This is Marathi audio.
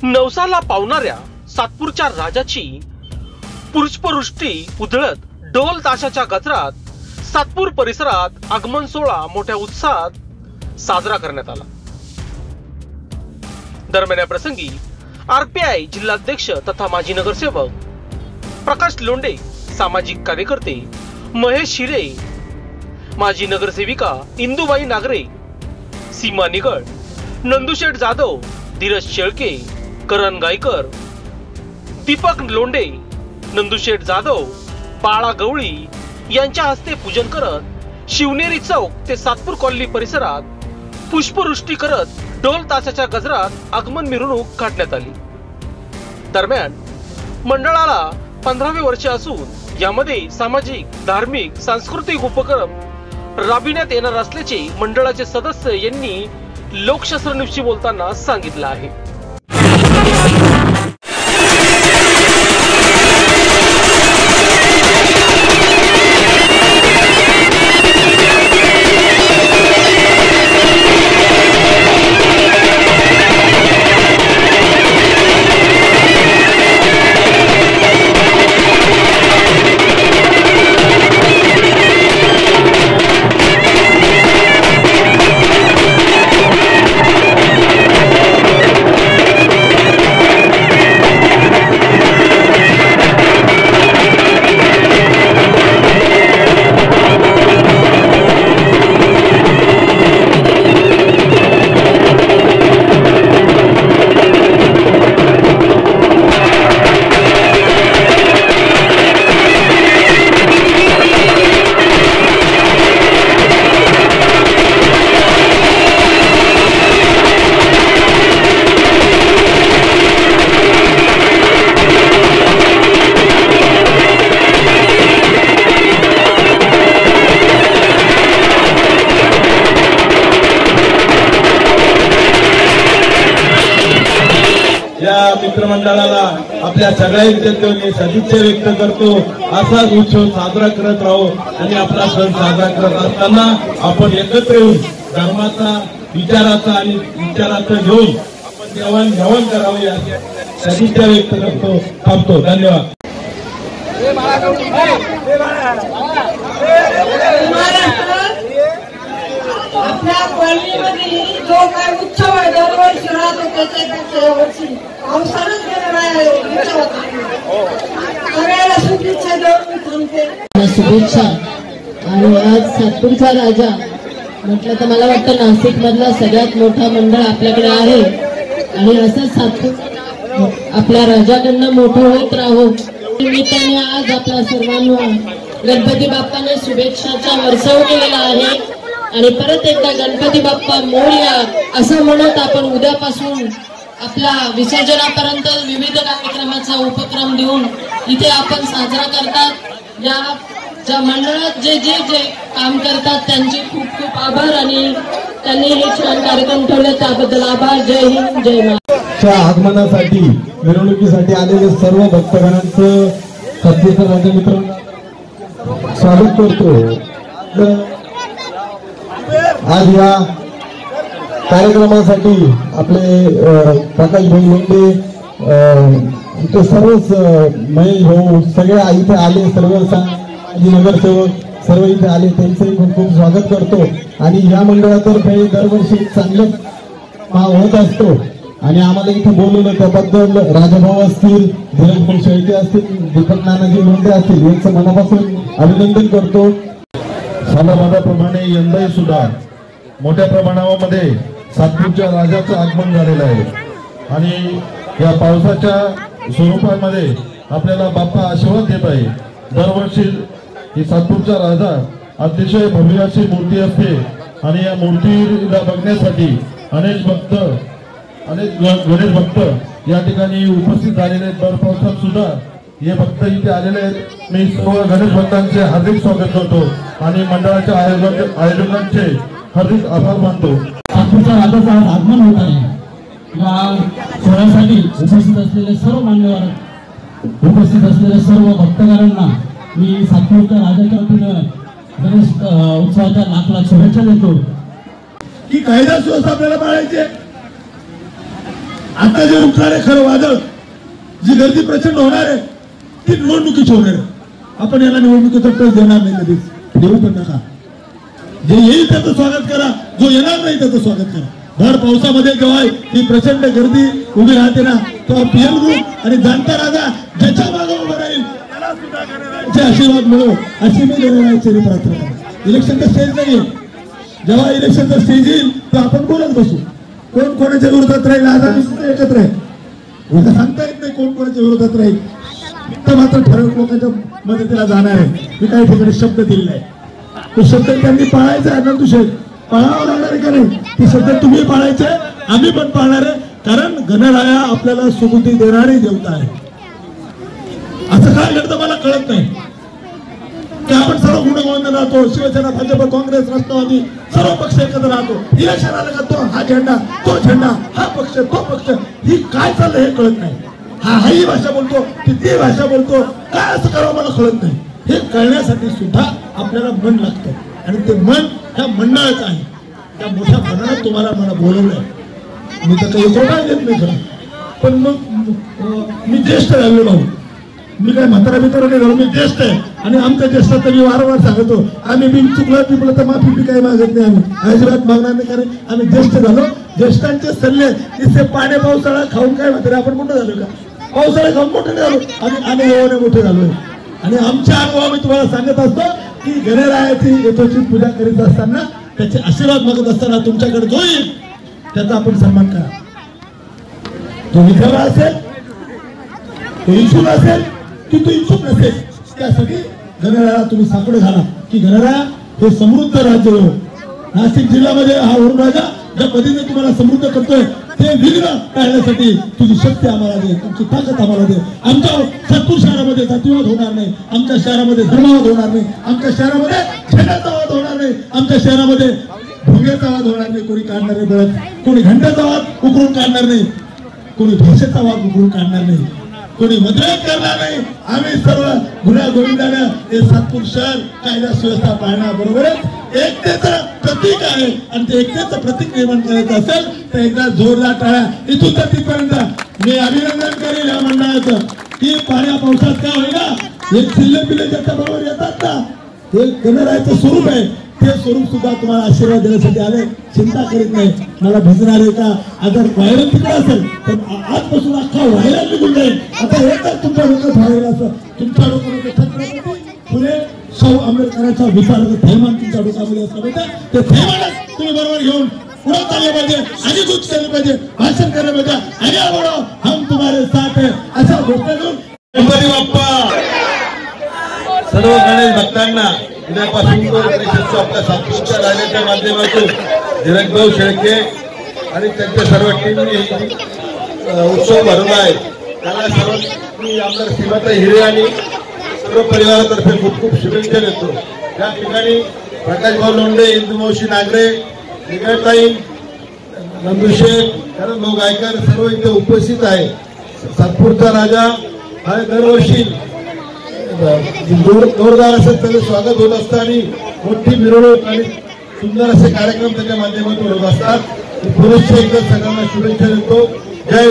नवसाला पावणाऱ्या सातपूरच्या राजाची पुष्पवृष्टी उधळत ढोल ताशाच्या गजरात सातपूर परिसरात आगमन सोहळा मोठ्या उत्साहात साजरा करण्यात आला। दरम्यान या प्रसंगी आरपीआय जिल्हाध्यक्ष तथा माजी नगरसेवक प्रकाश लोंढे, सामाजिक कार्यकर्ते महेश हिरे, माजी नगरसेविका इंदुबाई नागरे, सीमा निगड, नंदुशेठ जाधव, धीरज शेळके, करण गायकर, दीपक लोंढे, नंदुशेठ जाधव, बाळा गवळी यांच्या हस्ते पूजन करत शिवनेरी चौक ते सातपूर कॉलनी परिसरात पुष्पवृष्टी करत ढोल ताशाच्या गजरात आगमन मिरवणूक काढण्यात आली। दरम्यान मंडळाला 15वे वर्ष असून यामध्ये सामाजिक, धार्मिक, सांस्कृतिक उपक्रम राबविण्यात येणार असल्याचे मंडळाचे सदस्य यांनी लोकशास्त्र न्यूजशी बोलताना सांगितलं आहे। या मित्रमंडळाला आपल्या सगळ्यांच्या सदिच्छा व्यक्त करतो। असाच उत्सव साजरा करत राहू आणि आपला सण साजरा करत असताना आपण एकत्र येऊन धर्माचा, विचाराचा आणि विचाराचा घेऊन आपण देवाणघेवाण करावी अशी सदिच्छा व्यक्त करतो। थांबतो। धन्यवाद। आपल्या कॉलनीमध्ये जो काय उत्सव आहे दरवर्षी राहतो त्याच्यापेक्षा यावर्षी पावसानंच गेलेला आहे। सगळ्याला शुभेच्छा देऊन थांबते। शुभेच्छा। आणि आज सातपूरचा राजा म्हटलं तर मला वाटतं नाशिक मधला सगळ्यात मोठा मंडळ आपल्याकडे आहे आणि असंच सातपूर आपल्या राजाकडनं मोठं होत राहो। निमित्ताने आज आपल्या सर्वांना गणपती बाप्पाने शुभेच्छाचा वर्षाव केलेला आहे आणि परत एकदा गणपती बाप्पा मोरया असं म्हणत आपण उद्यापासून आपल्या विसर्जनापर्यंत विविध कार्यक्रमाचा उपक्रम देऊन इथे आपण साजरा करतात। या ज्या मंडळात जे जे जे काम करतात त्यांचे खूप खूप आभार आणि त्यांनी हे छान कार्यक्रम ठेवले त्याबद्दल आभार। जय हिंद, जय महाराष्ट्र। आगमनासाठी मिरवणुकीसाठी आलेले सर्व भक्तगणांचं सातपूरचा राजा मित्र स्वागत करतो। आज या कार्यक्रमासाठी आपले प्रकाश भाऊ लोंढे, इथे सर्वच महेश भाऊ सगळे इथे आले, सर्व नगरसेवक सर्व इथे आले, त्यांचंही खूप खूप स्वागत करतो। आणि या मंडळातर्फे दरवर्षी चांगलं होत असतो आणि आम्हाला इथे बोलवलं त्याबद्दल राजाभाऊ असतील, धीरज शेळके असतील, दीपक नानाजी लोंढे असतील यांचं मनापासून अभिनंदन करतो। सालाबादाप्रमाणे यंदाही सुद्धा मोठ्या प्रमाणामध्ये सातपूरच्या राजाचं आगमन झालेलं आहे आणि या पावसाच्या स्वरूपामध्ये आपल्याला बाप्पा आशीर्वाद देत आहे। दरवर्षी ही सातपूरचा राजा अतिशय भव्य अशी मूर्ती असते आणि या मूर्तीला बघण्यासाठी अनेक गणेश भक्त या ठिकाणी उपस्थित झालेले आहेत। दर पावसात सुद्धा हे भक्त इथे आलेले आहेत। मी सर्व गणेश भक्तांचे हार्दिक स्वागत करतो आणि मंडळाच्या आयोजकांचे हार्दिक आभार मानतो। सातपूरच्या राजाचं आज आगमन होत आहे। या सोहळ्यासाठी उपस्थित असलेले सर्व मान्यवर, उपस्थित असलेल्या सर्व भक्तगणांना मी सातपूरच्या राजाच्या वतीनं गणेश उत्सवाच्या लाख लाख शुभेच्छा देतो। की कायदा सुव्यवस्था आपल्याला पाळायची, आता जे उठणार आहे खरं वादळ, जी गर्दी प्रचंड होणार आहे ती निवडणुकीची होणार आहे. आपण याला निवडणुकीचा टोच देणार नाही, कधीच देऊ पण नका. जे येईल त्याचं स्वागत करा, जो येणार नाही त्याचं स्वागत करा. भर पावसामध्ये जेव्हा ही प्रचंड गर्दी उभी राहते ना, तेव्हा पीएम ग्रुप आणि जाणता राजा ज्याच्या मागे उभं राहील त्याला सुद्धा गणरायाचे आशीर्वाद मिळो अशी मी गणरायाची प्रार्थना करतो. इलेक्शनचा स्टेज नाही, जेव्हा इलेक्शनचा स्टेज येईल तेव्हा आपण बोलत बसू. कोण कोणाच्या विरोधात राहील आज आम्ही सुद्धा एकत्र आहे. उद्या सांगता येत नाही कोण कोणाच्या विरोधात राहील, तर मात्र ठराविक लोकांच्या मदतीला जाणार आहे. मी काही ठिकाणी शब्द दिलेला आहे, तो शब्द त्यांनी पाळायचा आहे. अनंतशेठ पाळावं लागणार आहे का नाही, ती शब्द तुम्ही पाळायचे, आम्ही पण पाळणार आहे. कारण गणराया आपल्याला सुबुद्धी देणारी देवता आहे. असं काय घडतं मला कळत नाही की आपण सर्व गुणगोविंद राहतो, शिवसेना, भाजप, काँग्रेस, राष्ट्रवादी सर्व पक्ष एकत्र राहतो. इलेक्शन आलं का तो हा झेंडा, तो झेंडा, हा पक्ष, तो पक्ष, ही काय चाललं हे कळत नाही. हा ही भाषा बोलतो, ती भाषा बोलतो, काय असं करावं मला कळत नाही. हे कळण्यासाठी सुद्धा आपल्याला मन लागतं आणि ते मन ह्या मंडळाचं आहे. त्या मोठ्या मनाला तुम्हाला मला बोलवलंय. मी तर काही रुपया देत नाही खरं, पण मग मी ज्येष्ठ झालो भाऊ, मी काय म्हातारा बितारा नाही झालो, मी ज्येष्ठ आहे. आणि आमच्या ज्येष्ठात मी वारंवार सांगतो, आम्ही बी चुकलं तर माफी बी काही मागत नाही, आम्ही अजिबात मागणार नाही. कारण आम्ही ज्येष्ठ झालो, ज्येष्ठांचे सल्ले नुसते पाण्या पावसाळा खाऊन काय म्हातारे आपण मोठं झालो का? पावसाळा खाऊन मोठे झालो, आम्ही अनुभवाने मोठे झालोय. आणि आमच्या अनुभव मी तुम्हाला सांगत असतो की गणरायाची यथोचित पूजा करीत असताना, त्याचे आशीर्वाद मागत असताना तुमच्याकडे जो येईल त्याचा आपण सन्मान करा. तो विधवा असेल, तो इच्छुक असेल की तो इच्छुक नसेल, त्यासाठी गणरायाला तुम्ही साकडं घाला की गणराया हे समृद्ध राज्य हो. नाशिक जिल्ह्यामध्ये हा वरुण राजा ज्या पद्धतीने तुम्हाला समृद्ध करतोय ते विघ्न टाळण्यासाठी तुझी शक्ती आम्हाला दे, तुमची ताकद आम्हाला दे. आमच्या सातपूर शहरामध्ये जातीवाद होणार नाही, आमच्या शहरामध्ये धर्मवाद होणार नाही, आमच्या शहरामध्ये झेंड्याचा वाद होणार नाही, आमच्या शहरामध्ये भोंग्याचा वाद होणार नाही. कोणी काढणार नाही बळत, कोणी घंट्याचा वाद उकरून काढणार नाही, कोणी भाषेचा वाद उकरून काढणार नाही, कोणी मतभेद करणार नाही. आम्ही सर्व गुन्हा गोविंदानं हे सातपूर शहर कायदा सुव्यवस्था पाळण्याबरोबरच एकतेचं प्रतीक आहे. आणि ते एकतेचं प्रतीक निर्माण करायचं असेल तर एकदा जोरदार टाळ्या इथून तर तिथपर्यंत मी अभिनंदन करेल या मंडळाचं की पाण्या पावसात का होईना एक सिल्ले पिल्ले ज्याच्या बरोबर येतात ना, हे गणरायाचं स्वरूप आहे. ते स्वरूप सुद्धा तुम्हाला आशीर्वाद देण्यासाठी आले. चिंता करीत नाही मला भिजणार आहे का, अगर व्हायरल तिकडे असेल तर आजपासून अख्खा व्हायरल निघून जाईल. आता एकच तुमच्या डोक्यात व्हायरल असं, तुमच्या डोक्यामध्ये छत्रपती फुले शाहू आंबेडकरांचा विचार थैमान तुमच्या डोक्यामध्ये असलं पाहिजे. ते थैमानच तुम्ही बरोबर घेऊन पुढे चालले पाहिजे आणि गुच केले पाहिजे, भाषण केलं पाहिजे. आगे बढ़ो, हम तुम्हारे साथ है, अशा गोष्टी घेऊन गणपती बाप्पा सर्व गणेश भक्तांना उद्यापासून आपल्या सातपूरच्या राजाच्या माध्यमातून धीरजभाऊ शेळके आणि त्यांच्या सर्व टीमनी उत्सव भरवला आहे. त्याला सर्व आमदार सीमाताई हिरे आणि सर्व परिवारातर्फे खूप खूप शुभेच्छा देतो. या ठिकाणी प्रकाशभाऊ लोंढे, इंदुमावशी नागरे, निगळताई, नंदुशेठ, करणभाऊ गायकर सर्व इथे उपस्थित आहे. सातपूरचा राजा हा दरवर्षी जोरदार असं त्याचं स्वागत होत असतं आणि मोठी मिरवणूक आणि सुंदर असे कार्यक्रम त्याच्या माध्यमातून होत असतात. पुरुष एकदा सगळ्यांना शुभेच्छा देतो. जय